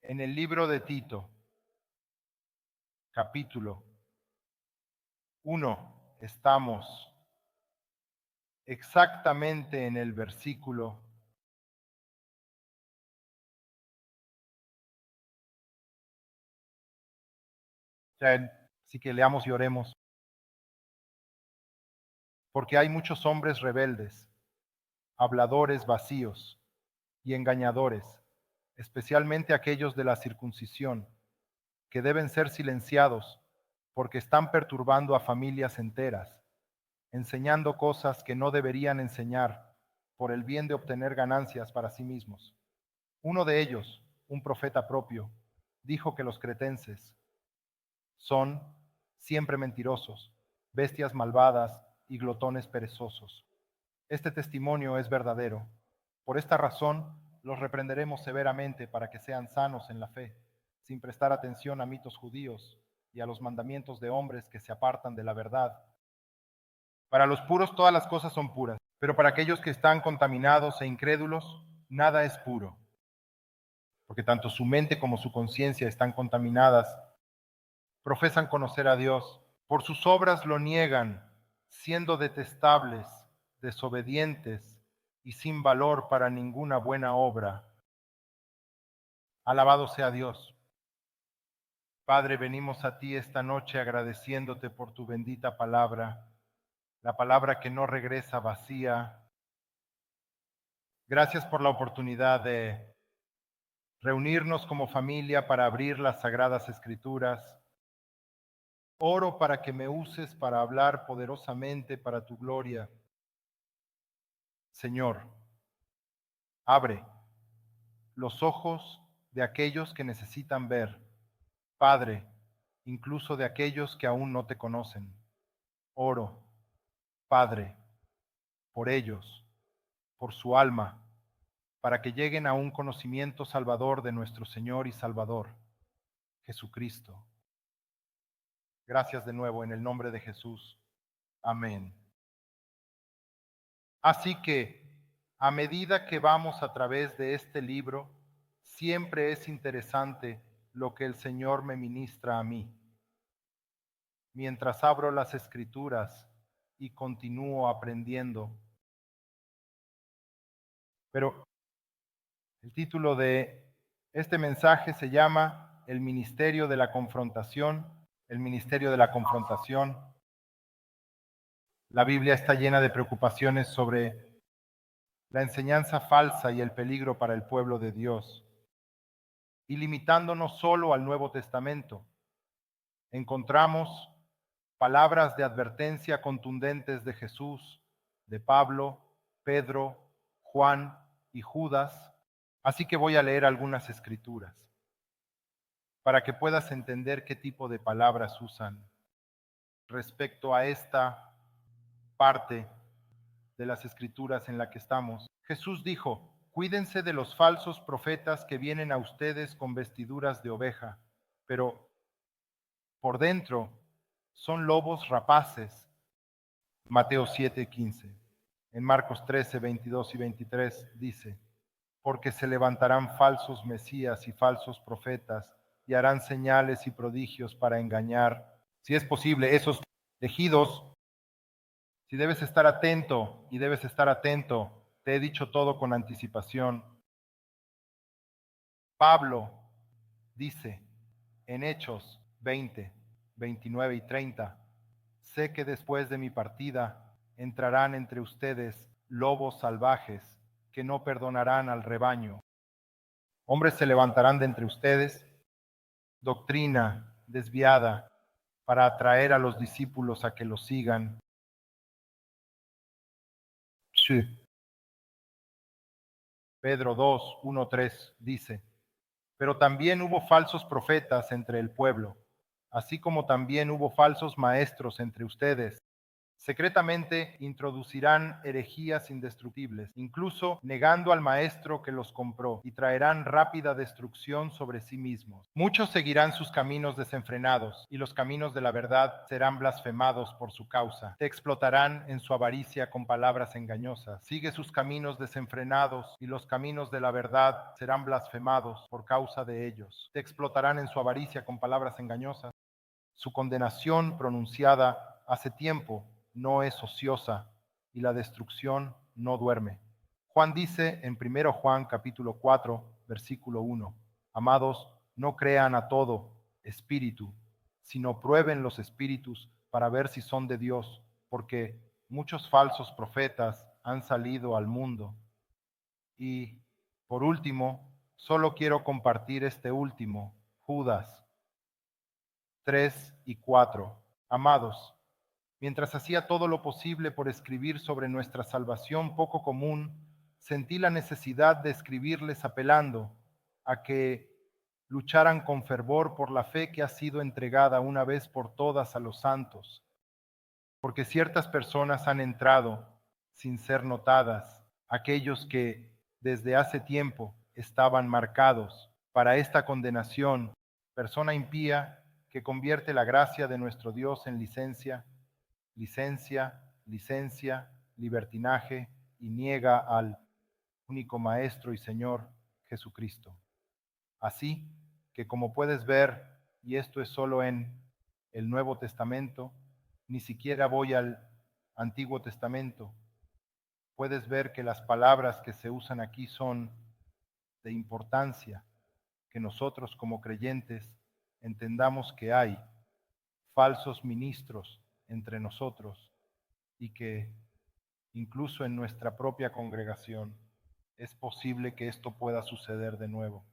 En el libro de Tito, capítulo 1, estamos exactamente en el versículo 10. Así que leamos y oremos. Porque hay muchos hombres rebeldes, habladores vacíos y engañadores, especialmente aquellos de la circuncisión, que deben ser silenciados porque están perturbando a familias enteras, enseñando cosas que no deberían enseñar por el bien de obtener ganancias para sí mismos. Uno de ellos, un profeta propio, dijo que los cretenses son siempre mentirosos, bestias malvadas y glotones perezosos. Este testimonio es verdadero. Por esta razón, los reprenderemos severamente para que sean sanos en la fe, sin prestar atención a mitos judíos y a los mandamientos de hombres que se apartan de la verdad. Para los puros todas las cosas son puras, pero para aquellos que están contaminados e incrédulos, nada es puro, porque tanto su mente como su conciencia están contaminadas. Profesan conocer a Dios, por sus obras lo niegan, siendo detestables, desobedientes y sin valor para ninguna buena obra. Alabado sea Dios. Padre, venimos a ti esta noche agradeciéndote por tu bendita palabra, la palabra que no regresa vacía. Gracias por la oportunidad de reunirnos como familia para abrir las sagradas escrituras. Oro para que me uses para hablar poderosamente para tu gloria. Señor, abre los ojos de aquellos que necesitan ver. Padre, incluso de aquellos que aún no te conocen. Oro, Padre, por ellos, por su alma, para que lleguen a un conocimiento salvador de nuestro Señor y Salvador, Jesucristo. Gracias de nuevo en el nombre de Jesús. Amén. Así que, a medida que vamos a través de este libro, siempre es interesante lo que el Señor me ministra a mí. Mientras abro las Escrituras y continúo aprendiendo. Pero el título de este mensaje se llama El Ministerio de la Confrontación. El Ministerio de la Confrontación. La Biblia está llena de preocupaciones sobre la enseñanza falsa y el peligro para el pueblo de Dios. Y limitándonos solo al Nuevo Testamento, encontramos palabras de advertencia contundentes de Jesús, de Pablo, Pedro, Juan y Judas. Así que voy a leer algunas escrituras para que puedas entender qué tipo de palabras usan respecto a esta parte de las escrituras en la que estamos. Jesús dijo: cuídense de los falsos profetas que vienen a ustedes con vestiduras de oveja, pero por dentro son lobos rapaces. Mateo 7:15. En Marcos 13, 22 y 23 dice: porque se levantarán falsos mesías y falsos profetas y harán señales y prodigios para engañar, si es posible, esos elegidos. Si debes estar atento y debes estar atento, te he dicho todo con anticipación. Pablo dice en Hechos 20, 29 y 30, sé que después de mi partida entrarán entre ustedes lobos salvajes que no perdonarán al rebaño. Hombres se levantarán de entre ustedes, doctrina desviada, para atraer a los discípulos a que los sigan. Sí. Pedro 2, 1, 3 dice: pero también hubo falsos profetas entre el pueblo, así como también hubo falsos maestros entre ustedes. Secretamente introducirán herejías indestructibles, incluso negando al Maestro que los compró, y traerán rápida destrucción sobre sí mismos. Muchos seguirán sus caminos desenfrenados, y los caminos de la verdad serán blasfemados por su causa. Te explotarán en su avaricia con palabras engañosas. Sigue sus caminos desenfrenados, y los caminos de la verdad serán blasfemados por causa de ellos. Te explotarán en su avaricia con palabras engañosas. Su condenación pronunciada hace tiempo no es ociosa y la destrucción no duerme. Juan dice en 1 Juan capítulo 4, versículo 1, amados, no crean a todo espíritu, sino prueben los espíritus para ver si son de Dios, porque muchos falsos profetas han salido al mundo. Y por último, solo quiero compartir este último, Judas 3 y 4. Amados, mientras hacía todo lo posible por escribir sobre nuestra salvación poco común, sentí la necesidad de escribirles apelando a que lucharan con fervor por la fe que ha sido entregada una vez por todas a los santos, porque ciertas personas han entrado sin ser notadas, aquellos que desde hace tiempo estaban marcados para esta condenación, persona impía que convierte la gracia de nuestro Dios en licencia, libertinaje y niega al único Maestro y Señor Jesucristo. Así que como puedes ver, y esto es solo en el Nuevo Testamento, ni siquiera voy al Antiguo Testamento, puedes ver que las palabras que se usan aquí son de importancia, que nosotros como creyentes entendamos que hay falsos ministros entre nosotros y que incluso en nuestra propia congregación es posible que esto pueda suceder de nuevo.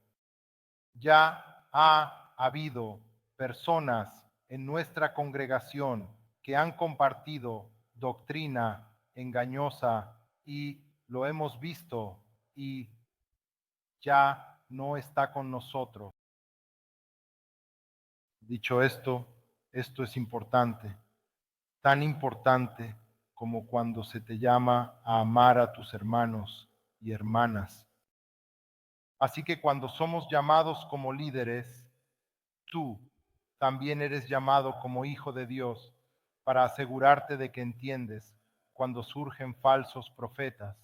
Ya ha habido personas en nuestra congregación que han compartido doctrina engañosa y lo hemos visto y ya no está con nosotros. Dicho esto, esto es importante, tan importante como cuando se te llama a amar a tus hermanos y hermanas. Así que cuando somos llamados como líderes, tú también eres llamado como hijo de Dios para asegurarte de que entiendes cuando surgen falsos profetas.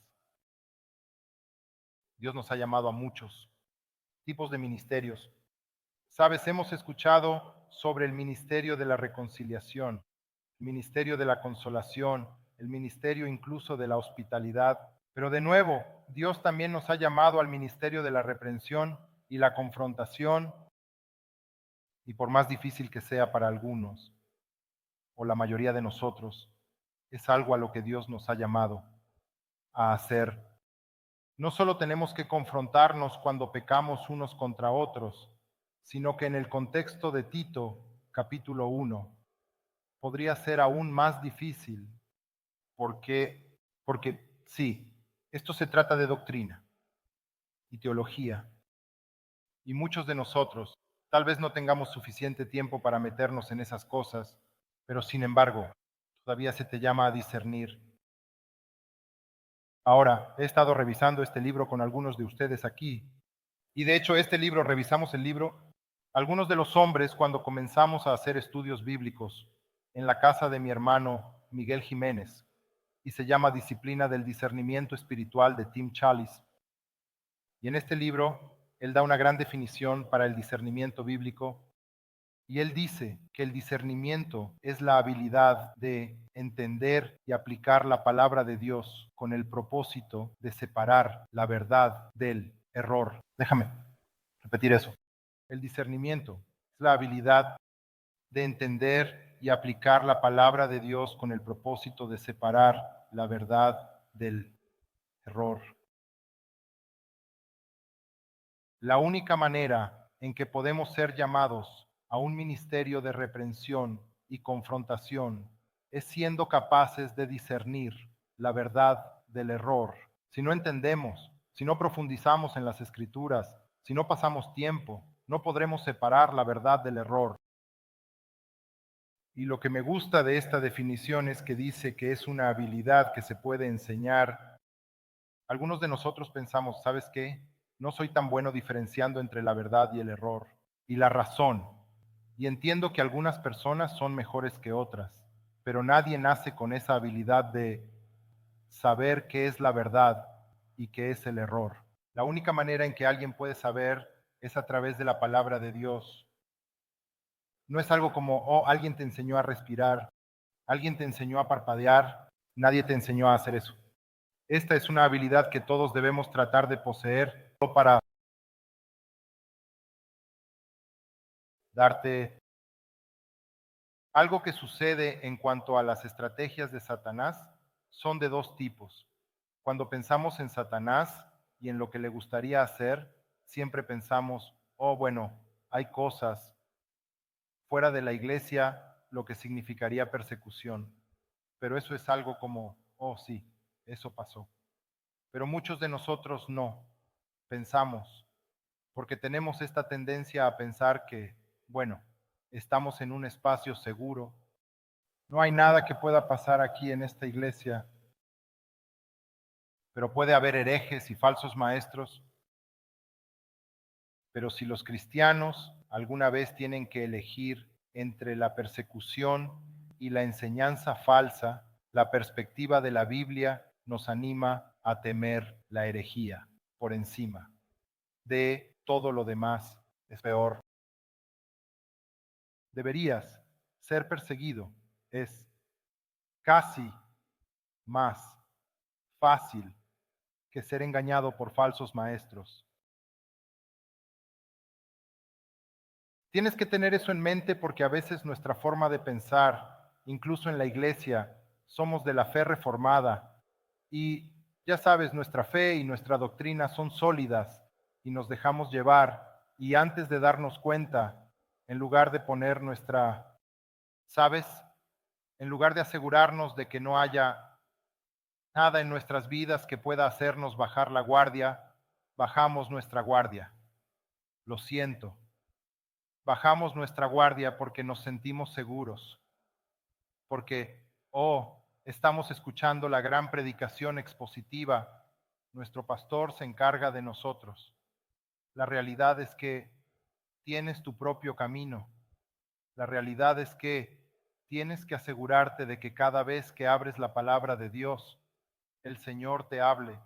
Dios nos ha llamado a muchos tipos de ministerios. Sabes, hemos escuchado sobre el ministerio de la reconciliación, el ministerio de la consolación, el ministerio incluso de la hospitalidad. Pero de nuevo, Dios también nos ha llamado al ministerio de la reprensión y la confrontación, y por más difícil que sea para algunos, o la mayoría de nosotros, es algo a lo que Dios nos ha llamado a hacer. No solo tenemos que confrontarnos cuando pecamos unos contra otros, sino que en el contexto de Tito, capítulo 1, podría ser aún más difícil porque sí, esto se trata de doctrina y teología, y muchos de nosotros tal vez no tengamos suficiente tiempo para meternos en esas cosas, pero sin embargo, todavía se te llama a discernir. Ahora, he estado revisando este libro con algunos de ustedes aquí, y de hecho revisamos el libro, algunos de los hombres cuando comenzamos a hacer estudios bíblicos en la casa de mi hermano Miguel Jiménez, y se llama Disciplina del Discernimiento Espiritual de Tim Challies. Y en este libro, él da una gran definición para el discernimiento bíblico. Y él dice que el discernimiento es la habilidad de entender y aplicar la palabra de Dios con el propósito de separar la verdad del error. Déjame repetir eso. El discernimiento es la habilidad de entender y aplicar la palabra de Dios con el propósito de separar la verdad del error. La única manera en que podemos ser llamados a un ministerio de reprensión y confrontación es siendo capaces de discernir la verdad del error. Si no entendemos, si no profundizamos en las escrituras, si no pasamos tiempo, no podremos separar la verdad del error. Y lo que me gusta de esta definición es que dice que es una habilidad que se puede enseñar. Algunos de nosotros pensamos, ¿sabes qué? No soy tan bueno diferenciando entre la verdad y el error y la razón. Y entiendo que algunas personas son mejores que otras, pero nadie nace con esa habilidad de saber qué es la verdad y qué es el error. La única manera en que alguien puede saber es a través de la palabra de Dios. No es algo como, oh, alguien te enseñó a respirar, alguien te enseñó a parpadear, nadie te enseñó a hacer eso. Esta es una habilidad que todos debemos tratar de poseer para darte algo que sucede en cuanto a las estrategias de Satanás. Son de dos tipos. Cuando pensamos en Satanás y en lo que le gustaría hacer, siempre pensamos, oh, bueno, hay cosas fuera de la iglesia, lo que significaría persecución. Pero eso es algo como, oh, sí, eso pasó. Pero muchos de nosotros no pensamos, porque tenemos esta tendencia a pensar que, bueno, estamos en un espacio seguro, no hay nada que pueda pasar aquí en esta iglesia, pero puede haber herejes y falsos maestros. Pero si los cristianos alguna vez tienen que elegir entre la persecución y la enseñanza falsa, la perspectiva de la Biblia nos anima a temer la herejía por encima de todo lo demás. Es peor. Deberías ser perseguido. Es casi más fácil que ser engañado por falsos maestros. Tienes que tener eso en mente porque a veces nuestra forma de pensar, incluso en la iglesia, somos de la fe reformada y ya sabes, nuestra fe y nuestra doctrina son sólidas y nos dejamos llevar y antes de darnos cuenta, en lugar de poner nuestra, ¿sabes? En lugar de asegurarnos de que no haya nada en nuestras vidas que pueda hacernos bajar la guardia, bajamos nuestra guardia. Lo siento. Bajamos nuestra guardia porque nos sentimos seguros, porque, oh, estamos escuchando la gran predicación expositiva. Nuestro pastor se encarga de nosotros. La realidad es que tienes tu propio camino. La realidad es que tienes que asegurarte de que cada vez que abres la palabra de Dios, el Señor te hable.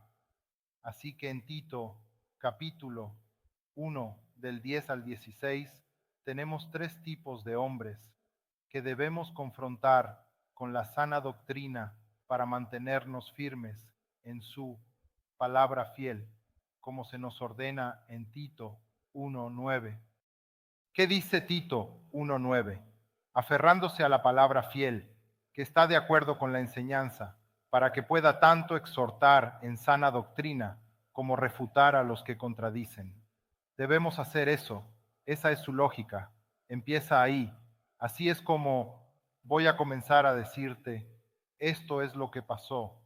Así que en Tito, capítulo 1, del 10 al 16, tenemos tres tipos de hombres que debemos confrontar con la sana doctrina para mantenernos firmes en su palabra fiel, como se nos ordena en Tito 1:9. ¿Qué dice Tito 1:9? Aferrándose a la palabra fiel, que está de acuerdo con la enseñanza, para que pueda tanto exhortar en sana doctrina como refutar a los que contradicen. Debemos hacer eso. Esa es su lógica. Empieza ahí. Así es como voy a comenzar a decirte, esto es lo que pasó.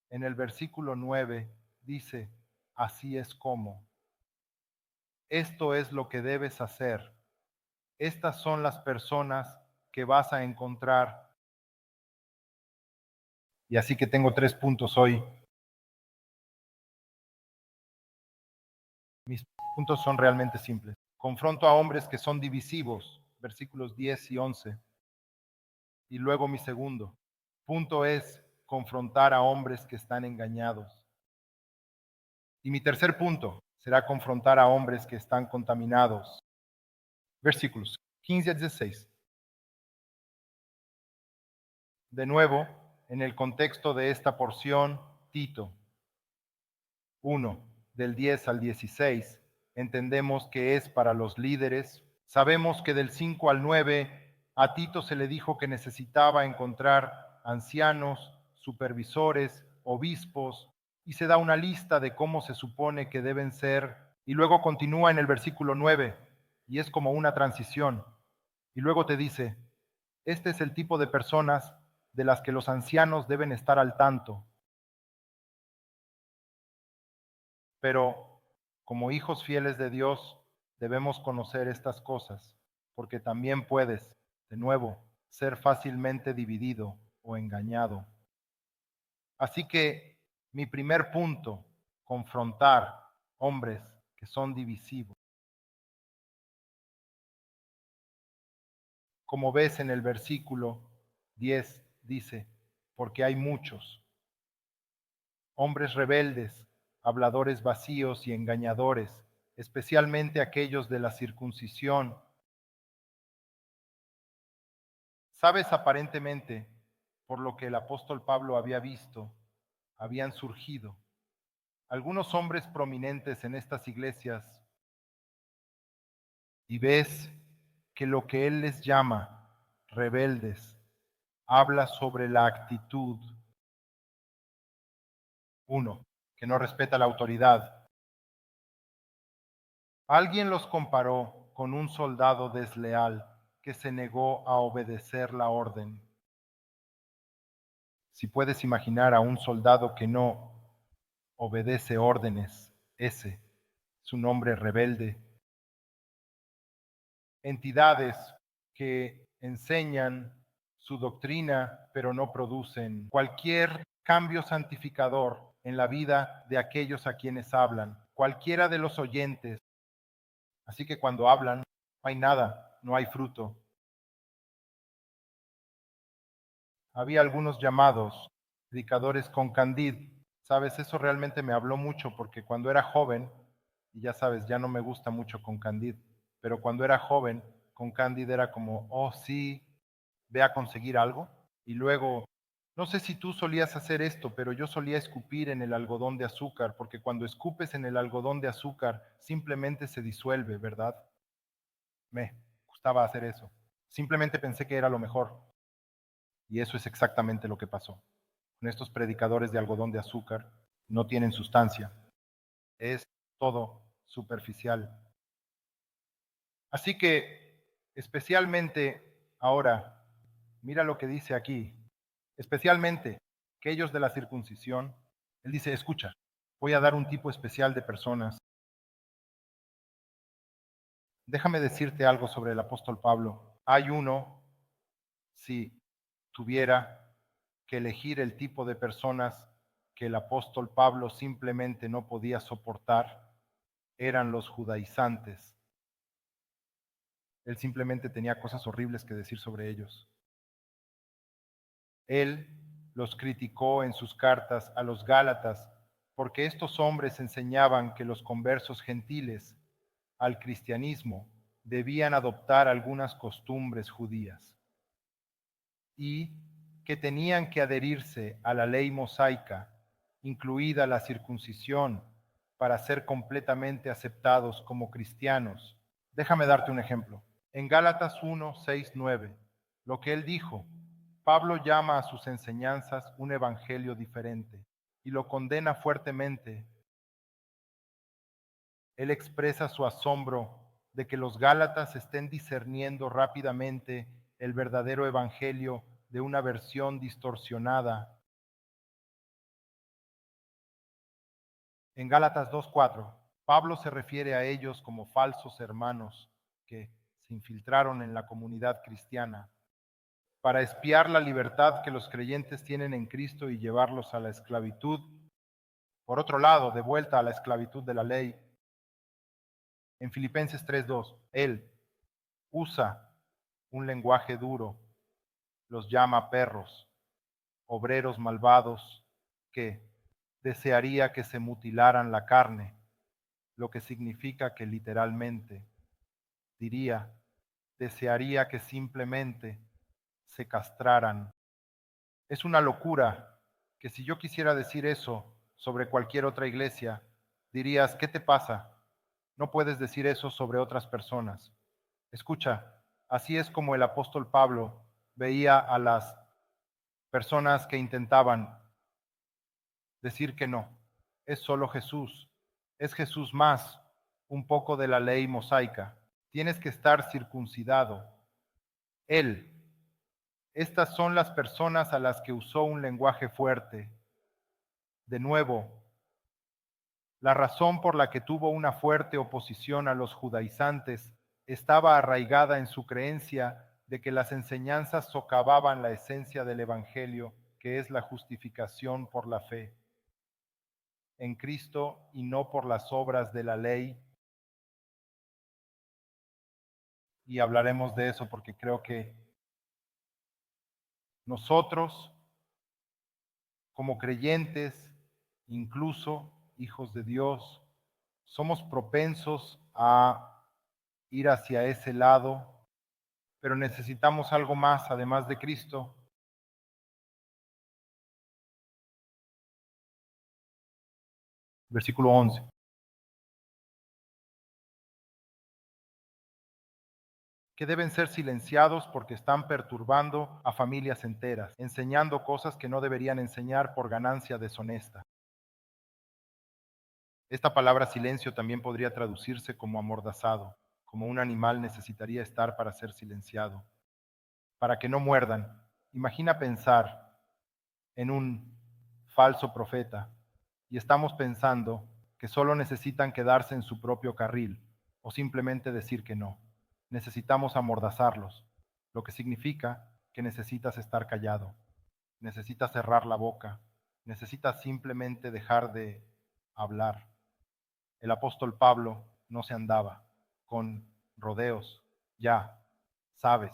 En el versículo 9 dice, así es como. Esto es lo que debes hacer. Estas son las personas que vas a encontrar. Y así que tengo 3 puntos hoy. Mis puntos son realmente simples. Confronto a hombres que son divisivos, versículos 10 y 11. Y luego mi segundo punto es confrontar a hombres que están engañados. Y mi tercer punto será confrontar a hombres que están contaminados. Versículos 15 a 16. De nuevo, en el contexto de esta porción, Tito 1, del 10 al 16, entendemos que es para los líderes. Sabemos que del 5 al 9 a Tito se le dijo que necesitaba encontrar ancianos, supervisores, obispos, y se da una lista de cómo se supone que deben ser, y luego continúa en el versículo 9, y es como una transición, y luego te dice, este es el tipo de personas de las que los ancianos deben estar al tanto. Pero como hijos fieles de Dios, debemos conocer estas cosas, porque también puedes, de nuevo, ser fácilmente dividido o engañado. Así que mi primer punto, confrontar hombres que son divisivos. Como ves en el versículo 10, dice, porque hay muchos hombres rebeldes, habladores vacíos y engañadores, especialmente aquellos de la circuncisión. Sabes, aparentemente, por lo que el apóstol Pablo había visto, habían surgido algunos hombres prominentes en estas iglesias y ves que lo que él les llama rebeldes habla sobre la actitud, uno, que no respeta la autoridad. Alguien los comparó con un soldado desleal que se negó a obedecer la orden. Si puedes imaginar a un soldado que no obedece órdenes, ese es un hombre rebelde. Entidades que enseñan su doctrina, pero no producen cualquier cambio santificador en la vida de aquellos a quienes hablan, cualquiera de los oyentes. Así que cuando hablan, no hay nada, no hay fruto. Había algunos llamados predicadores con candid. Sabes, eso realmente me habló mucho porque cuando era joven, y ya sabes, ya no me gusta mucho con candid, pero cuando era joven, con candid era como, oh sí, ve a conseguir algo. Y luego, no sé si tú solías hacer esto, pero yo solía escupir en el algodón de azúcar, porque cuando escupes en el algodón de azúcar, simplemente se disuelve, ¿verdad? Me gustaba hacer eso. Simplemente pensé que era lo mejor. Y eso es exactamente lo que pasó. Con estos predicadores de algodón de azúcar no tienen sustancia. Es todo superficial. Así que, especialmente ahora, mira lo que dice aquí, especialmente aquellos de la circuncisión, él dice, escucha, voy a dar un tipo especial de personas. Déjame decirte algo sobre el apóstol Pablo. Hay uno, si tuviera que elegir el tipo de personas que el apóstol Pablo simplemente no podía soportar, eran los judaizantes. Él simplemente tenía cosas horribles que decir sobre ellos. Él los criticó en sus cartas a los Gálatas porque estos hombres enseñaban que los conversos gentiles al cristianismo debían adoptar algunas costumbres judías y que tenían que adherirse a la ley mosaica, incluida la circuncisión, para ser completamente aceptados como cristianos. Déjame darte un ejemplo. En Gálatas 1, 6, 9, lo que él dijo, Pablo llama a sus enseñanzas un evangelio diferente y lo condena fuertemente. Él expresa su asombro de que los Gálatas estén discerniendo rápidamente el verdadero evangelio de una versión distorsionada. En Gálatas 2:4, Pablo se refiere a ellos como falsos hermanos que se infiltraron en la comunidad cristiana para espiar la libertad que los creyentes tienen en Cristo y llevarlos a la esclavitud. Por otro lado, de vuelta a la esclavitud de la ley. En Filipenses 3:2, él usa un lenguaje duro, los llama perros, obreros malvados que desearía que se mutilaran la carne, lo que significa que literalmente diría, desearía que simplemente se castraran. Es una locura que si yo quisiera decir eso sobre cualquier otra iglesia, dirías, ¿qué te pasa? No puedes decir eso sobre otras personas. Escucha, así es como el apóstol Pablo veía a las personas que intentaban decir que no. Es solo Jesús. Es Jesús más un poco de la ley mosaica. Tienes que estar circuncidado. Él. Estas son las personas a las que usó un lenguaje fuerte. De nuevo, la razón por la que tuvo una fuerte oposición a los judaizantes estaba arraigada en su creencia de que las enseñanzas socavaban la esencia del Evangelio, que es la justificación por la fe en Cristo y no por las obras de la ley. Y hablaremos de eso porque creo que nosotros, como creyentes, incluso hijos de Dios, somos propensos a ir hacia ese lado, pero necesitamos algo más además de Cristo. Versículo 11. Que deben ser silenciados porque están perturbando a familias enteras, enseñando cosas que no deberían enseñar por ganancia deshonesta. Esta palabra silencio también podría traducirse como amordazado, como un animal necesitaría estar para ser silenciado, para que no muerdan. Imagina pensar en un falso profeta y estamos pensando que solo necesitan quedarse en su propio carril o simplemente decir que no. Necesitamos amordazarlos, lo que significa que necesitas estar callado, necesitas cerrar la boca, necesitas simplemente dejar de hablar. El apóstol Pablo no se andaba con rodeos, ya sabes,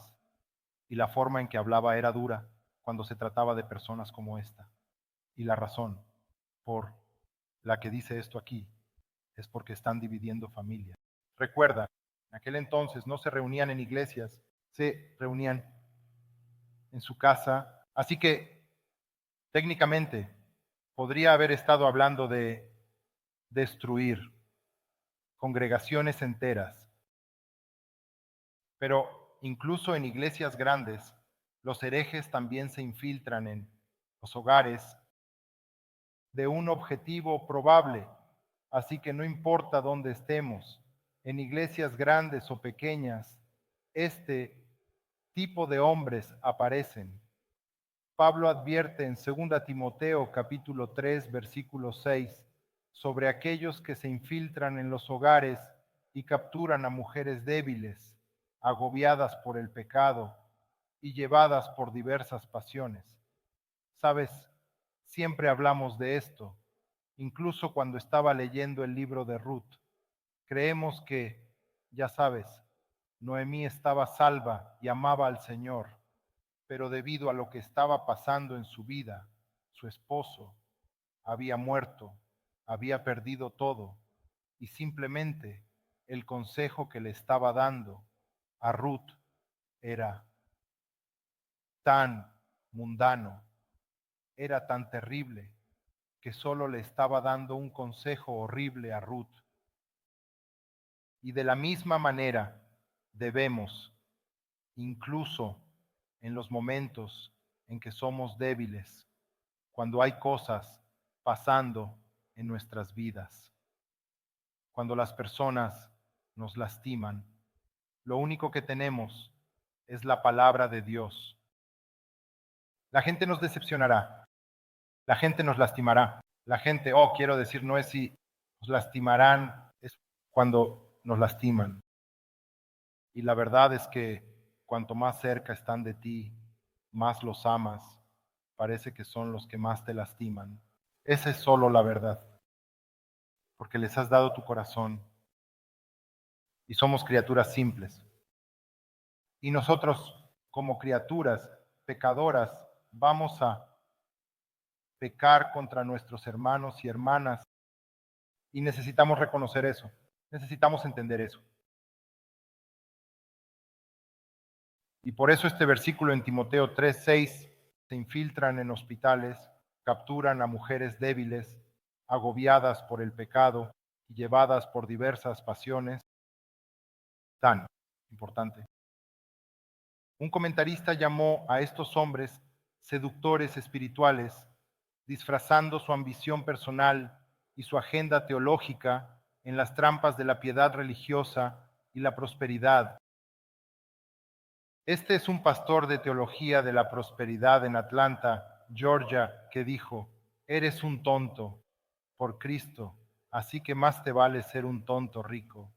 y la forma en que hablaba era dura cuando se trataba de personas como esta. Y la razón por la que dice esto aquí es porque están dividiendo familias. Recuerda, en aquel entonces no se reunían en iglesias, se reunían en su casa. Así que técnicamente podría haber estado hablando de destruir congregaciones enteras, pero incluso en iglesias grandes, los herejes también se infiltran en los hogares de un objetivo probable. Así que no importa dónde estemos, en iglesias grandes o pequeñas, este tipo de hombres aparecen. Pablo advierte en 2 Timoteo capítulo 3 versículo 6 sobre aquellos que se infiltran en los hogares y capturan a mujeres débiles, agobiadas por el pecado y llevadas por diversas pasiones. Sabes, siempre hablamos de esto, incluso cuando estaba leyendo el libro de Ruth. Creemos que, ya sabes, Noemí estaba salva y amaba al Señor, pero debido a lo que estaba pasando en su vida, su esposo había muerto, había perdido todo, y simplemente el consejo que le estaba dando a Ruth era tan mundano, era tan terrible, que solo le estaba dando un consejo horrible a Ruth. Y de la misma manera debemos, incluso en los momentos en que somos débiles, cuando hay cosas pasando en nuestras vidas, cuando las personas nos lastiman, lo único que tenemos es la palabra de Dios. La gente nos decepcionará, la gente nos lastimará, la gente, quiero decir, no es si nos lastimarán, es cuando nos lastiman. Y la verdad es que cuanto más cerca están de ti, más los amas, parece que son los que más te lastiman. Esa es solo la verdad, porque les has dado tu corazón y somos criaturas simples. Y nosotros, como criaturas pecadoras, vamos a pecar contra nuestros hermanos y hermanas y necesitamos reconocer eso, necesitamos entender eso. Y por eso este versículo en Timoteo 3:6, se infiltran en hospitales, capturan a mujeres débiles, agobiadas por el pecado y llevadas por diversas pasiones, tan importante. Un comentarista llamó a estos hombres seductores espirituales, disfrazando su ambición personal y su agenda teológica en las trampas de la piedad religiosa y la prosperidad. Este es un pastor de teología de la prosperidad en Atlanta, Georgia, que dijo: eres un tonto por Cristo, así que más te vale ser un tonto rico.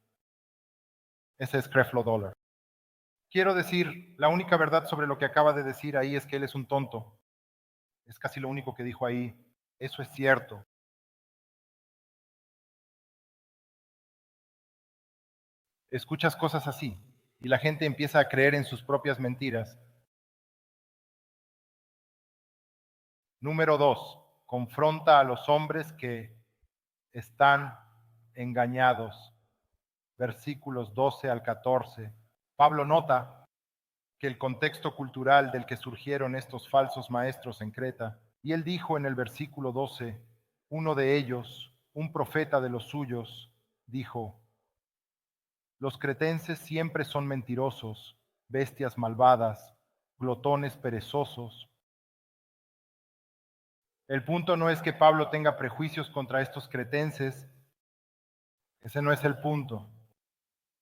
Ese es Creflo Dollar. Quiero decir, la única verdad sobre lo que acaba de decir ahí es que él es un tonto. Es casi lo único que dijo ahí. Eso es cierto. Escuchas cosas así y la gente empieza a creer en sus propias mentiras. Número 2, confronta a los hombres que están engañados. Versículos 12 al 14. Pablo nota que el contexto cultural del que surgieron estos falsos maestros en Creta, y él dijo en el versículo 12, uno de ellos, un profeta de los suyos, dijo, los cretenses siempre son mentirosos, bestias malvadas, glotones perezosos. El punto no es que Pablo tenga prejuicios contra estos cretenses, ese no es el punto.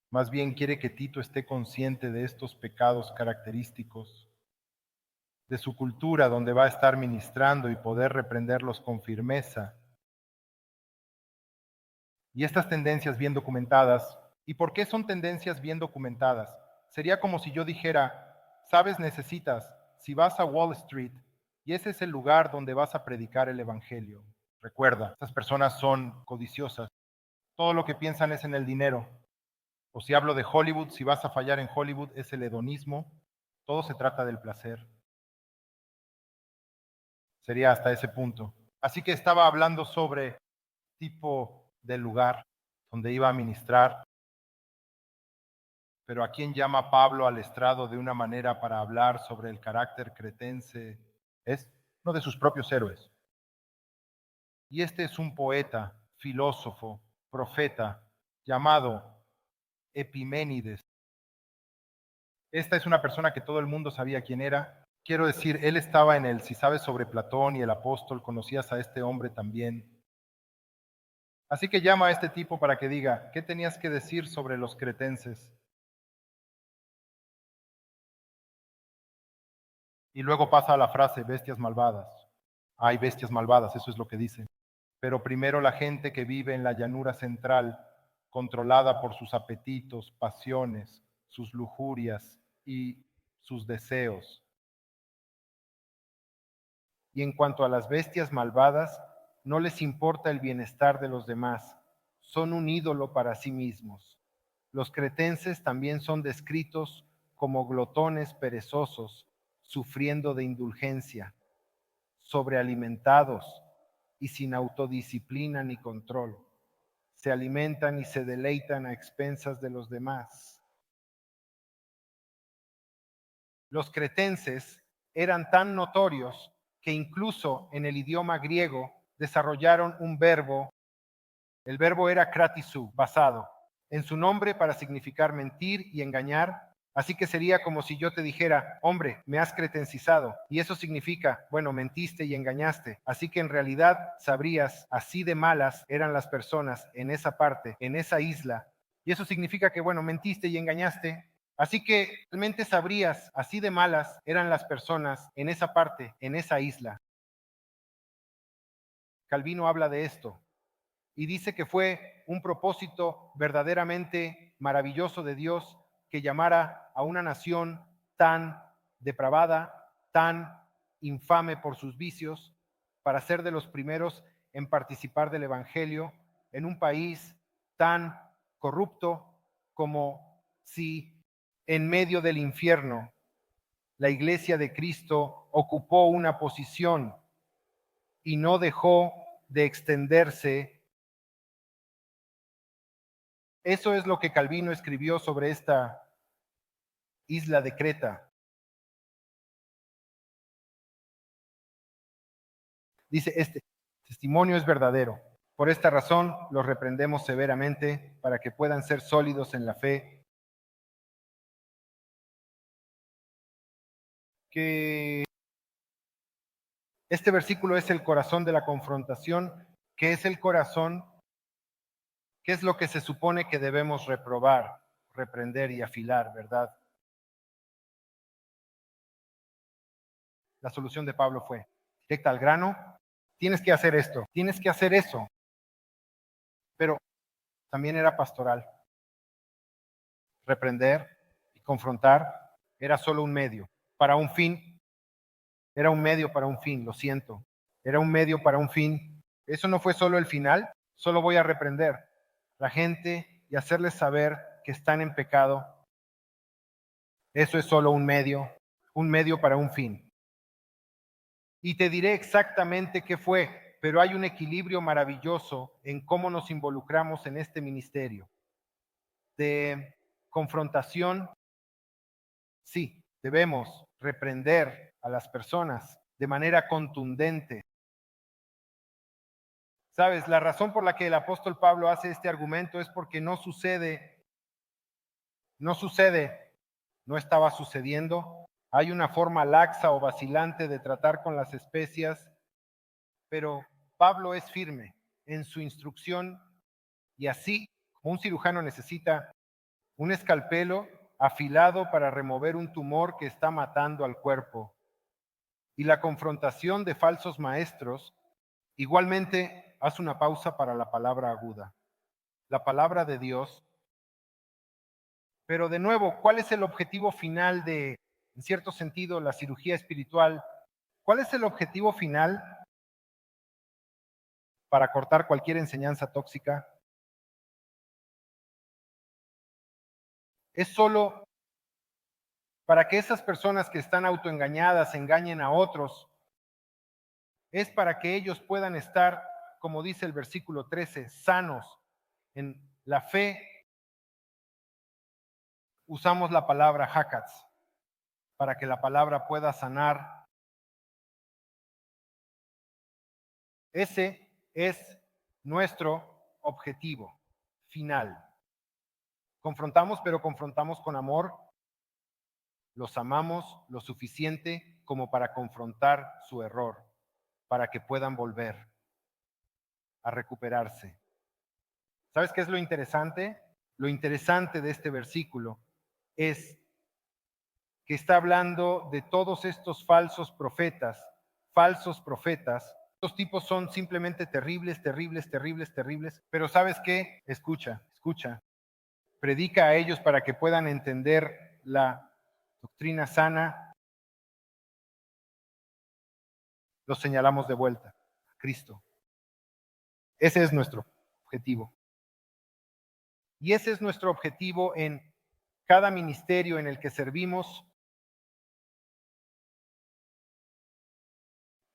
Más bien quiere que Tito esté consciente de estos pecados característicos, de su cultura donde va a estar ministrando y poder reprenderlos con firmeza. Y estas tendencias bien documentadas, ¿y por qué son tendencias bien documentadas? Sería como si yo dijera, sabes, necesitas, si vas a Wall Street y ese es el lugar donde vas a predicar el Evangelio. Recuerda, estas personas son codiciosas. Todo lo que piensan es en el dinero. O si hablo de Hollywood, si vas a fallar en Hollywood, es el hedonismo. Todo se trata del placer. Sería hasta ese punto. Así que estaba hablando sobre tipo del lugar donde iba a ministrar, pero ¿a quién llama Pablo al estrado de una manera para hablar sobre el carácter cretense? Es uno de sus propios héroes. Y este es un poeta, filósofo, profeta, llamado Epiménides. Esta es una persona que todo el mundo sabía quién era. Quiero decir, él estaba en el, si sabes sobre Platón y el apóstol, conocías a este hombre también. Así que llama a este tipo para que diga, ¿qué tenías que decir sobre los cretenses? Y luego pasa a la frase, bestias malvadas. Hay bestias malvadas, eso es lo que dice. Pero primero la gente que vive en la llanura central, controlada por sus apetitos, pasiones, sus lujurias y sus deseos. Y en cuanto a las bestias malvadas, no les importa el bienestar de los demás, son un ídolo para sí mismos. Los cretenses también son descritos como glotones perezosos, sufriendo de indulgencia, sobrealimentados y sin autodisciplina ni control. Se alimentan y se deleitan a expensas de los demás. Los cretenses eran tan notorios que incluso en el idioma griego desarrollaron un verbo. El verbo era kratisou, basado en su nombre para significar mentir y engañar. Así que sería como si yo te dijera, hombre, me has cretencizado. Y eso significa, bueno, mentiste y engañaste. Así que en realidad sabrías, así de malas eran las personas en esa parte, en esa isla. Y eso significa que, bueno, mentiste y engañaste. Así que realmente sabrías, así de malas eran las personas en esa parte, en esa isla. Calvino habla de esto y dice que fue un propósito verdaderamente maravilloso de Dios que llamara a una nación tan depravada, tan infame por sus vicios, para ser de los primeros en participar del Evangelio en un país tan corrupto como si en medio del infierno la Iglesia de Cristo ocupó una posición y no dejó de extenderse. Eso es lo que Calvino escribió sobre esta isla de Creta. Dice, este testimonio es verdadero. Por esta razón los reprendemos severamente para que puedan ser sólidos en la fe. Que este versículo es el corazón de la confrontación, que es el corazón, que es lo que se supone que debemos reprobar, reprender y afilar, ¿verdad? La solución de Pablo fue directa al grano, tienes que hacer esto, tienes que hacer eso, pero también era pastoral, reprender y Confrontar era solo un medio para un fin. Era un medio para un fin, lo siento. Era un medio para un fin. Eso no fue solo el final. Solo voy a reprender a la gente y hacerles saber que están en pecado. Eso es solo un medio para un fin. Y te diré exactamente qué fue, pero hay un equilibrio maravilloso en cómo nos involucramos en este ministerio. De confrontación, sí, debemos reprender a las personas de manera contundente. Sabes, la razón por la que el apóstol Pablo hace este argumento es porque no sucede, no estaba sucediendo. Hay una forma laxa o vacilante de tratar con las especias, pero Pablo es firme en su instrucción y así, como un cirujano necesita un escalpelo afilado para remover un tumor que está matando al cuerpo, y la confrontación de falsos maestros, igualmente haz una pausa para la palabra aguda, la palabra de Dios. Pero de nuevo, ¿cuál es el objetivo final de, en cierto sentido, la cirugía espiritual? ¿Cuál es el objetivo final para cortar cualquier enseñanza tóxica? Es solo para que esas personas que están autoengañadas engañen a otros. Es para que ellos puedan estar, como dice el versículo 13, sanos en la fe. Usamos la palabra hakats para que la palabra pueda sanar. Ese es nuestro objetivo final. Confrontamos, pero confrontamos con amor. Los amamos lo suficiente como para confrontar su error, para que puedan volver a recuperarse. ¿Sabes qué es lo interesante? Lo interesante de este versículo es que está hablando de todos estos falsos profetas. Estos tipos son simplemente terribles, terribles, terribles, terribles. Pero ¿sabes qué? Escucha. Predica a ellos para que puedan entender la doctrina sana. Los señalamos de vuelta a Cristo. Ese es nuestro objetivo. Y ese es nuestro objetivo en cada ministerio en el que servimos.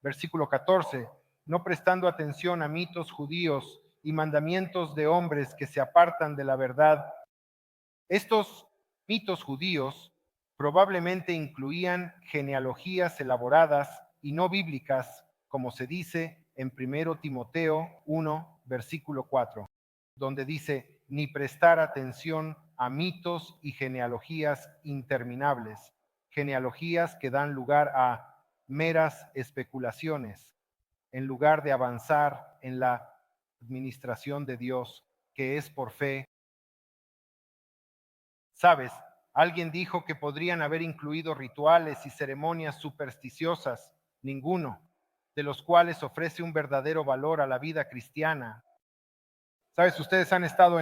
Versículo 14, no prestando atención a mitos judíos y mandamientos de hombres que se apartan de la verdad. Estos mitos judíos probablemente incluían genealogías elaboradas y no bíblicas, como se dice en 1 Timoteo 1, versículo 4, donde dice, ni prestar atención a mitos y genealogías interminables, genealogías que dan lugar a meras especulaciones, en lugar de avanzar en la administración de Dios, que es por fe. ¿Sabes? Alguien dijo que podrían haber incluido rituales y ceremonias supersticiosas, ninguno, de los cuales ofrece un verdadero valor a la vida cristiana. ¿Sabes? Ustedes han estado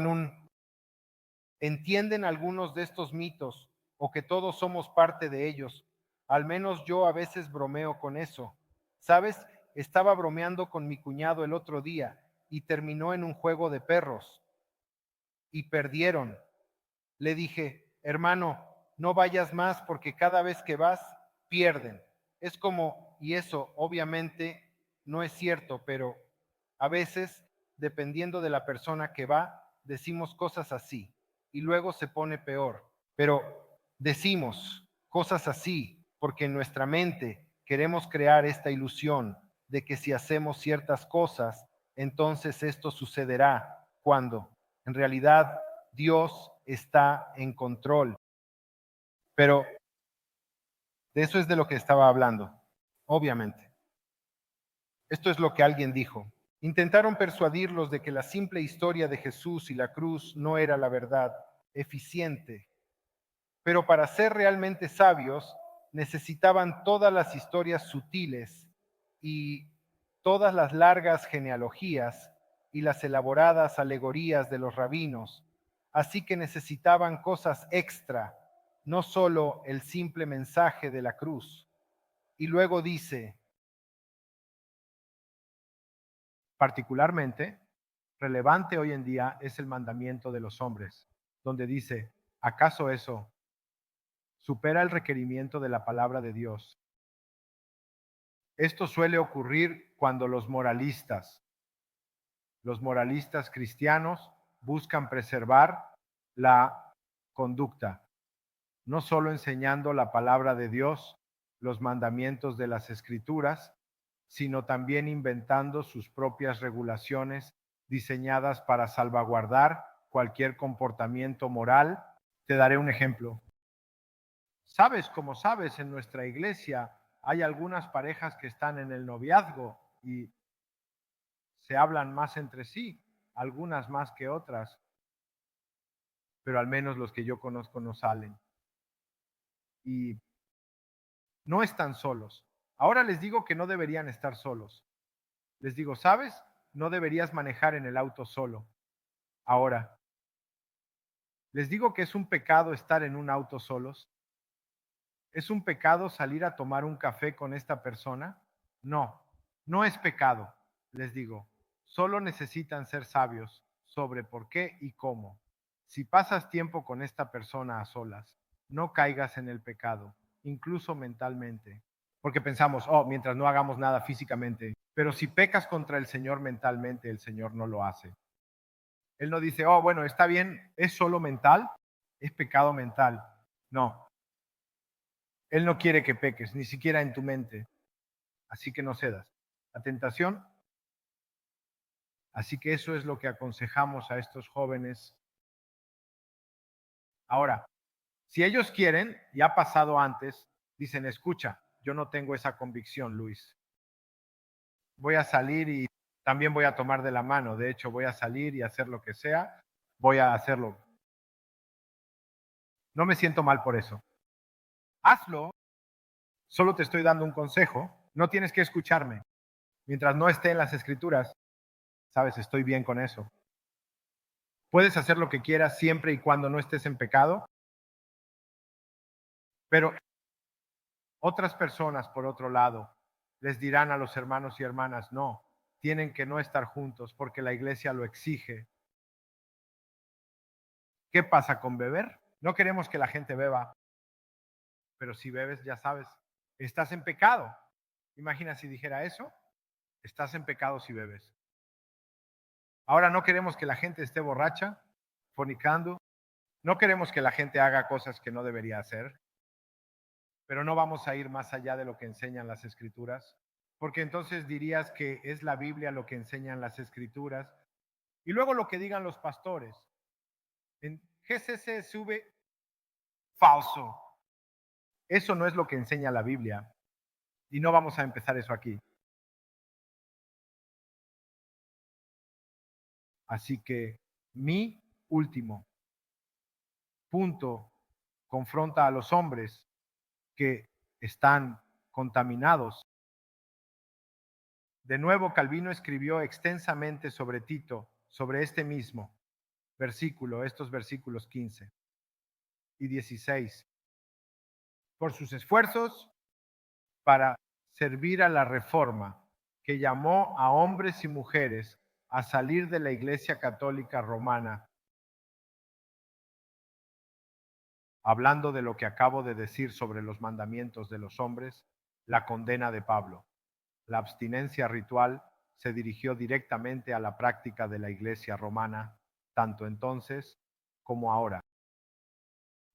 ¿entienden algunos de estos mitos o que todos somos parte de ellos? Al menos yo a veces bromeo con eso. ¿Sabes? Estaba bromeando con mi cuñado el otro día y terminó en un juego de perros y perdieron. Le dije, hermano, no vayas más porque cada vez que vas, pierden. Es como, y eso obviamente no es cierto, pero a veces, dependiendo de la persona que va, decimos cosas así y luego se pone peor. Pero decimos cosas así porque en nuestra mente queremos crear esta ilusión de que si hacemos ciertas cosas, entonces esto sucederá cuando en realidad Dios está en control. Pero de eso es de lo que estaba hablando, obviamente. Esto es lo que alguien dijo. Intentaron persuadirlos de que la simple historia de Jesús y la cruz no era la verdad eficiente, pero para ser realmente sabios necesitaban todas las historias sutiles y todas las largas genealogías y las elaboradas alegorías de los rabinos. Así que necesitaban cosas extra, no solo el simple mensaje de la cruz. Y luego dice, particularmente, relevante hoy en día es el mandamiento de los hombres, donde dice, ¿acaso eso supera el requerimiento de la palabra de Dios? Esto suele ocurrir cuando los moralistas cristianos, buscan preservar la conducta, no solo enseñando la palabra de Dios, los mandamientos de las Escrituras, sino también inventando sus propias regulaciones diseñadas para salvaguardar cualquier comportamiento moral. Te daré un ejemplo. Como sabes, en nuestra iglesia hay algunas parejas que están en el noviazgo y se hablan más entre sí, algunas más que otras, pero al menos los que yo conozco no salen y no están solos. Ahora les digo que no deberían estar solos. Les digo, ¿sabes? No deberías manejar en el auto solo. Ahora, les digo que es un pecado estar en un auto solos. ¿Es un pecado salir a tomar un café con esta persona? No, no es pecado, les digo. Solo necesitan ser sabios sobre por qué y cómo. Si pasas tiempo con esta persona a solas, no caigas en el pecado, incluso mentalmente. Porque pensamos, oh, mientras no hagamos nada físicamente. Pero si pecas contra el Señor mentalmente, el Señor no lo hace. Él no dice, oh, bueno, está bien, es solo mental, es pecado mental. No, Él no quiere que peques, ni siquiera en tu mente. Así que no cedas. La tentación. Así que eso es lo que aconsejamos a estos jóvenes. Ahora, si ellos quieren, ya ha pasado antes, dicen, escucha, yo no tengo esa convicción, Luis. Voy a salir y también voy a tomar de la mano. De hecho, voy a salir y hacer lo que sea. Voy a hacerlo. No me siento mal por eso. Hazlo. Solo te estoy dando un consejo. No tienes que escucharme. Mientras no esté en las escrituras, sabes, estoy bien con eso. Puedes hacer lo que quieras siempre y cuando no estés en pecado, pero otras personas, por otro lado, les dirán a los hermanos y hermanas, no, tienen que no estar juntos porque la iglesia lo exige. ¿Qué pasa con beber? No queremos que la gente beba, pero si bebes, ya sabes, estás en pecado. Imagina si dijera eso, estás en pecado si bebes. Ahora no queremos que la gente esté borracha, fornicando, no queremos que la gente haga cosas que no debería hacer, pero no vamos a ir más allá de lo que enseñan las escrituras, porque entonces dirías que es la Biblia lo que enseñan las escrituras y luego lo que digan los pastores. En GCC sube falso. Eso no es lo que enseña la Biblia y no vamos a empezar eso aquí. Así que mi último punto confronta a los hombres que están contaminados. De nuevo, Calvino escribió extensamente sobre Tito, sobre este mismo versículo, estos versículos 15 y 16. Por sus esfuerzos para servir a la reforma, que llamó a hombres y mujeres a salir de la Iglesia Católica Romana, hablando de lo que acabo de decir sobre los mandamientos de los hombres, la condena de Pablo. La abstinencia ritual se dirigió directamente a la práctica de la Iglesia romana, tanto entonces como ahora.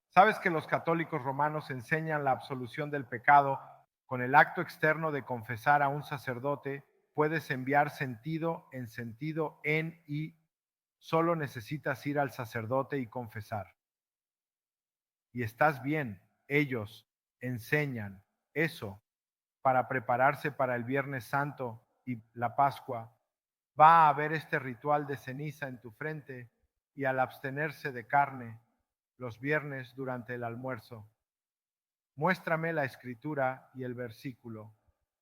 ¿Sabes que los católicos romanos enseñan la absolución del pecado con el acto externo de confesar a un sacerdote? Puedes enviar sentido en y solo necesitas ir al sacerdote y confesar. Y estás bien, ellos enseñan eso para prepararse para el Viernes Santo y la Pascua. Va a haber este ritual de ceniza en tu frente y al abstenerse de carne los viernes durante el almuerzo. Muéstrame la escritura y el versículo,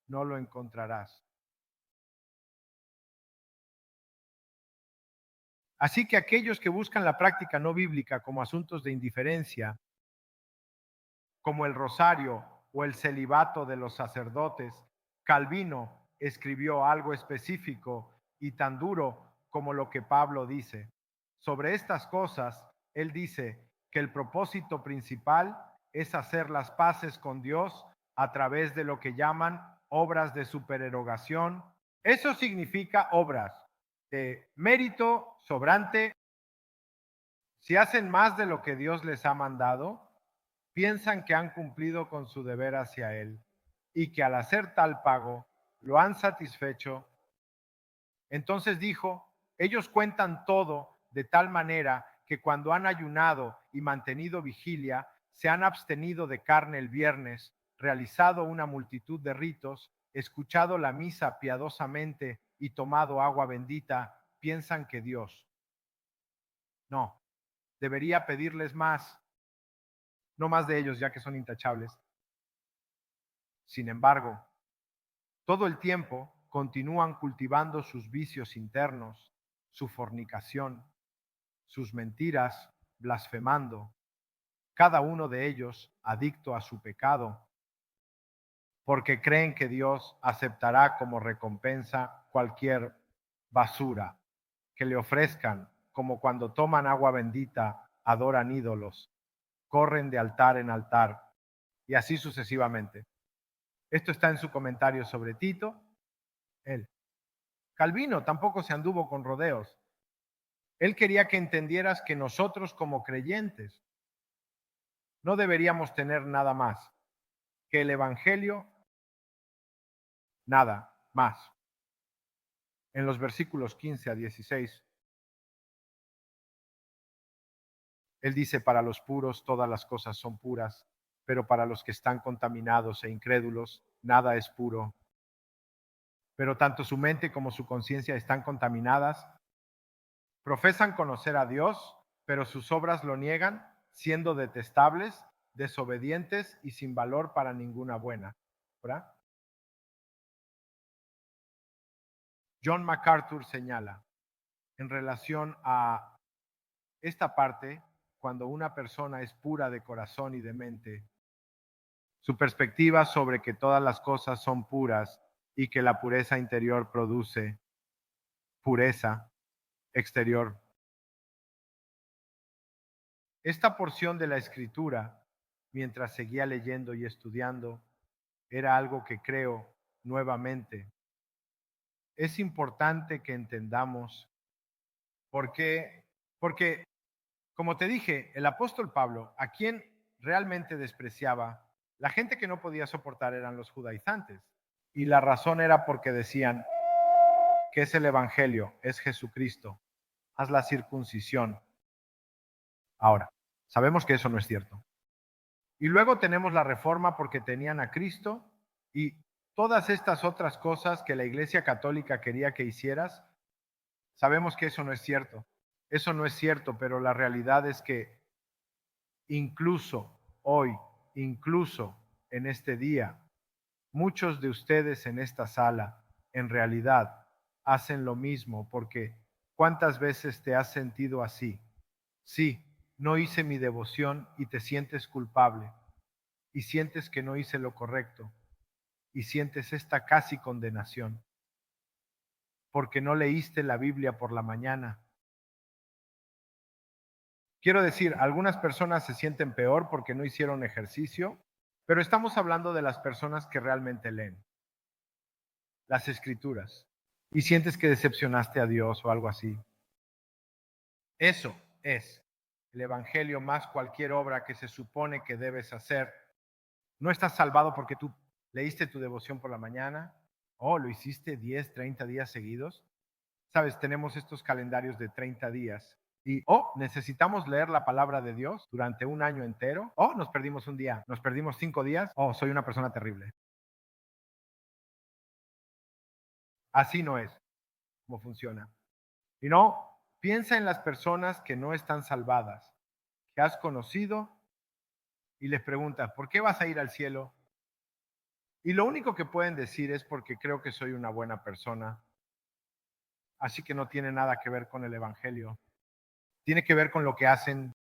no lo encontrarás. Así que aquellos que buscan la práctica no bíblica como asuntos de indiferencia como el rosario o el celibato de los sacerdotes, Calvino escribió algo específico y tan duro como lo que Pablo dice. Sobre estas cosas, él dice que el propósito principal es hacer las paces con Dios a través de lo que llaman obras de supererogación. Eso significa obras de mérito sobrante. Si hacen más de lo que Dios les ha mandado, piensan que han cumplido con su deber hacia Él y que al hacer tal pago lo han satisfecho. Entonces dijo, ellos cuentan todo de tal manera que cuando han ayunado y mantenido vigilia, se han abstenido de carne el viernes, realizado una multitud de ritos, escuchado la misa piadosamente y tomado agua bendita, piensan que Dios. No, debería pedirles más, no más de ellos ya que son intachables. Sin embargo, todo el tiempo continúan cultivando sus vicios internos, su fornicación, sus mentiras, blasfemando, cada uno de ellos adicto a su pecado, porque creen que Dios aceptará como recompensa cualquier basura que le ofrezcan, como cuando toman agua bendita, adoran ídolos, corren de altar en altar, y así sucesivamente. Esto está en su comentario sobre Tito. Él. Calvino tampoco se anduvo con rodeos. Él quería que entendieras que nosotros como creyentes no deberíamos tener nada más que el Evangelio, nada más. En los versículos 15 a 16, él dice, para los puros todas las cosas son puras, pero para los que están contaminados e incrédulos, nada es puro. Pero tanto su mente como su conciencia están contaminadas. Profesan conocer a Dios, pero sus obras lo niegan, siendo detestables, desobedientes y sin valor para ninguna buena. ¿Verdad? John MacArthur señala en relación a esta parte, cuando una persona es pura de corazón y de mente, su perspectiva sobre que todas las cosas son puras y que la pureza interior produce pureza exterior. Esta porción de la escritura, mientras seguía leyendo y estudiando, era algo que creo nuevamente. Es importante que entendamos por qué, porque, como te dije, el apóstol Pablo, a quien realmente despreciaba, la gente que no podía soportar eran los judaizantes. Y la razón era porque decían que es el Evangelio, es Jesucristo, haz la circuncisión. Ahora, sabemos que eso no es cierto. Y luego tenemos la reforma porque tenían a Cristo y todas estas otras cosas que la Iglesia Católica quería que hicieras, sabemos que eso no es cierto. Eso no es cierto, pero la realidad es que incluso hoy, incluso en este día, muchos de ustedes en esta sala en realidad hacen lo mismo porque ¿cuántas veces te has sentido así? Sí, no hice mi devoción y te sientes culpable y sientes que no hice lo correcto y sientes esta casi condenación porque no leíste la Biblia por la mañana. Quiero decir, algunas personas se sienten peor porque no hicieron ejercicio, pero estamos hablando de las personas que realmente leen las escrituras y sientes que decepcionaste a Dios o algo así. Eso es el Evangelio más cualquier obra que se supone que debes hacer. No estás salvado porque tú leíste tu devoción por la mañana o lo hiciste 10, 30 días seguidos. Sabes, tenemos estos calendarios de 30 días y necesitamos leer la palabra de Dios durante un año entero o nos perdimos un día, nos perdimos 5 días o soy una persona terrible. Así no es como funciona. Y no, piensa en las personas que no están salvadas, que has conocido y les preguntas, ¿por qué vas a ir al cielo? Y lo único que pueden decir es porque creo que soy una buena persona. Así que no tiene nada que ver con el Evangelio. Tiene que ver con lo que hacen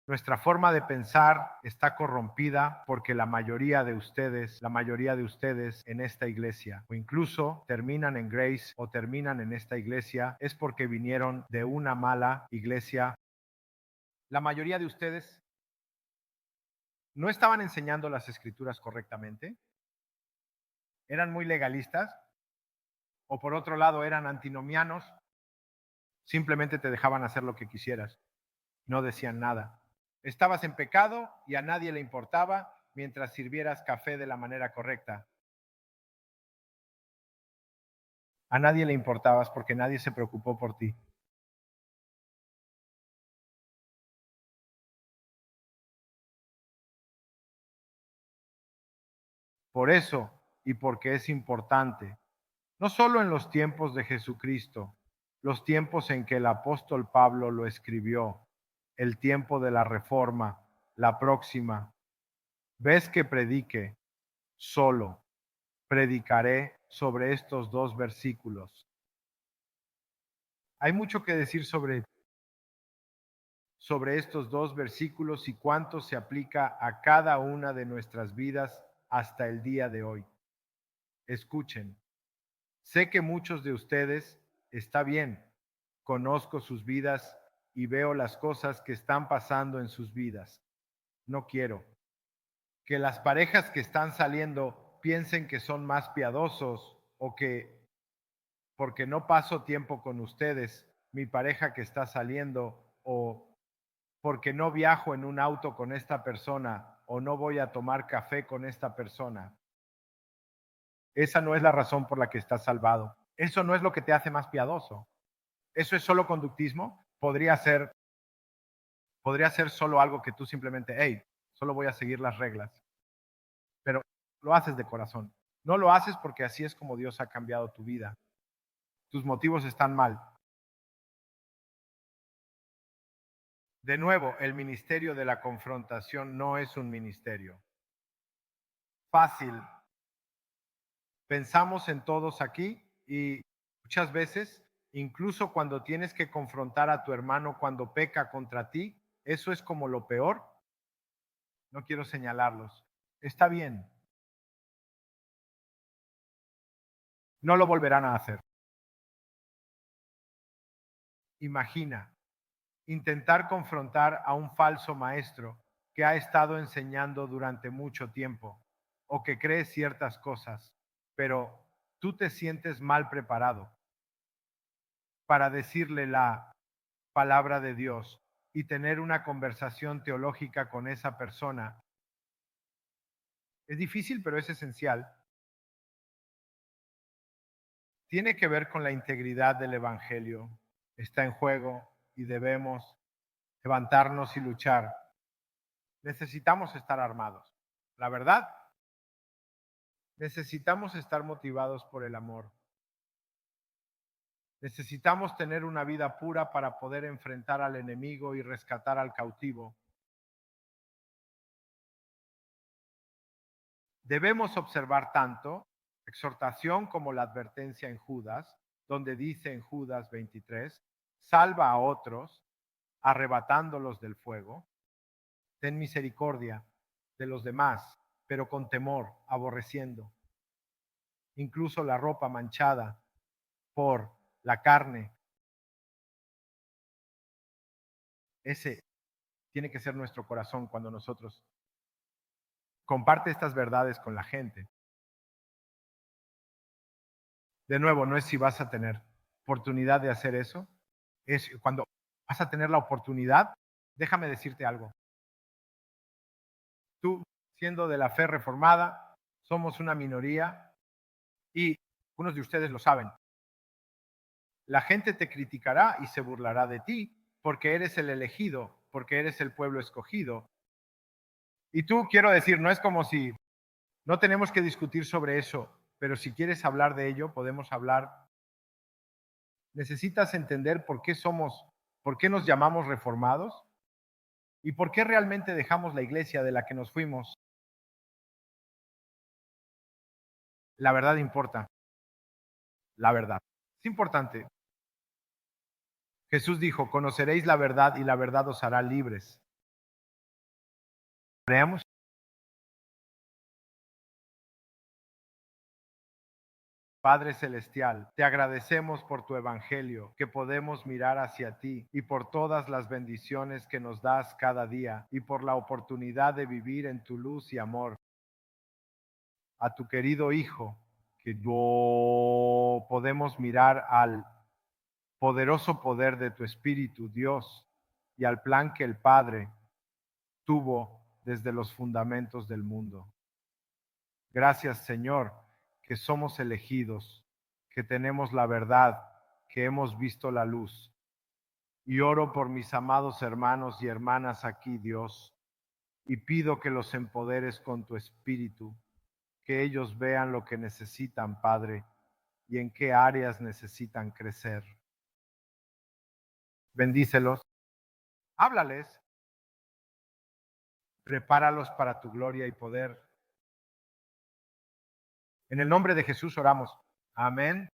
Nuestra forma de pensar está corrompida porque la mayoría de ustedes en esta iglesia, o incluso terminan en Grace o terminan en esta iglesia, es porque vinieron de una mala iglesia. La mayoría de ustedes no estaban enseñando las escrituras correctamente, eran muy legalistas, o por otro lado eran antinomianos, simplemente te dejaban hacer lo que quisieras, no decían nada. Estabas en pecado y a nadie le importaba mientras sirvieras café de la manera correcta. A nadie le importabas porque nadie se preocupó por ti. Por eso, y porque es importante, no solo en los tiempos de Jesucristo, los tiempos en que el apóstol Pablo lo escribió, el tiempo de la reforma, la próxima, ves que predique, solo predicaré sobre estos dos versículos. Hay mucho que decir sobre estos dos versículos y cuánto se aplica a cada una de nuestras vidas hasta el día de hoy. Escuchen, sé que muchos de ustedes, está bien, conozco sus vidas y veo las cosas que están pasando en sus vidas. No quiero que las parejas que están saliendo piensen que son más piadosos o que porque no paso tiempo con ustedes, mi pareja que está saliendo, o porque no viajo en un auto con esta persona o no voy a tomar café con esta persona. Esa no es la razón por la que estás salvado. Eso no es lo que te hace más piadoso. Eso es solo conductismo. Podría ser solo algo que tú simplemente, hey, solo voy a seguir las reglas, pero lo haces de corazón. No lo haces porque así es como Dios ha cambiado tu vida. Tus motivos están mal. De nuevo, el ministerio de la confrontación no es un ministerio fácil. Pensamos en todos aquí y muchas veces, incluso cuando tienes que confrontar a tu hermano cuando peca contra ti, eso es como lo peor. No quiero señalarlos. Está bien, no lo volverán a hacer. Imagina, intentar confrontar a un falso maestro que ha estado enseñando durante mucho tiempo o que cree ciertas cosas, pero tú te sientes mal preparado para decirle la palabra de Dios y tener una conversación teológica con esa persona. Es difícil, pero es esencial. Tiene que ver con la integridad del Evangelio. Está en juego y debemos levantarnos y luchar. Necesitamos estar armados. La verdad, necesitamos estar motivados por el amor. Necesitamos tener una vida pura para poder enfrentar al enemigo y rescatar al cautivo. Debemos observar tanto exhortación como la advertencia en Judas, donde dice en Judas 23, salva a otros, arrebatándolos del fuego. Ten misericordia de los demás, pero con temor, aborreciendo. Incluso la ropa manchada por la carne. Ese tiene que ser nuestro corazón cuando nosotros comparte estas verdades con la gente. De nuevo, no es si vas a tener oportunidad de hacer eso, es cuando vas a tener la oportunidad. Déjame decirte algo. Tú, siendo de la fe reformada, somos una minoría y algunos de ustedes lo saben. La gente te criticará y se burlará de ti porque eres el elegido, porque eres el pueblo escogido. Y tú, quiero decir, no es como si no tenemos que discutir sobre eso, pero si quieres hablar de ello, podemos hablar. Necesitas entender por qué nos llamamos reformados y por qué realmente dejamos la iglesia de la que nos fuimos. La verdad importa, la verdad. Es importante. Jesús dijo, conoceréis la verdad y la verdad os hará libres. Oremos. Padre Celestial, te agradecemos por tu evangelio, que podemos mirar hacia ti, y por todas las bendiciones que nos das cada día, y por la oportunidad de vivir en tu luz y amor. A tu querido Hijo, que yo podemos mirar al poderoso poder de tu Espíritu, Dios, y al plan que el Padre tuvo desde los fundamentos del mundo. Gracias, Señor, que somos elegidos, que tenemos la verdad, que hemos visto la luz. Y oro por mis amados hermanos y hermanas aquí, Dios, y pido que los empoderes con tu Espíritu, que ellos vean lo que necesitan, Padre, y en qué áreas necesitan crecer. Bendícelos, háblales, prepáralos para tu gloria y poder. En el nombre de Jesús oramos. Amén.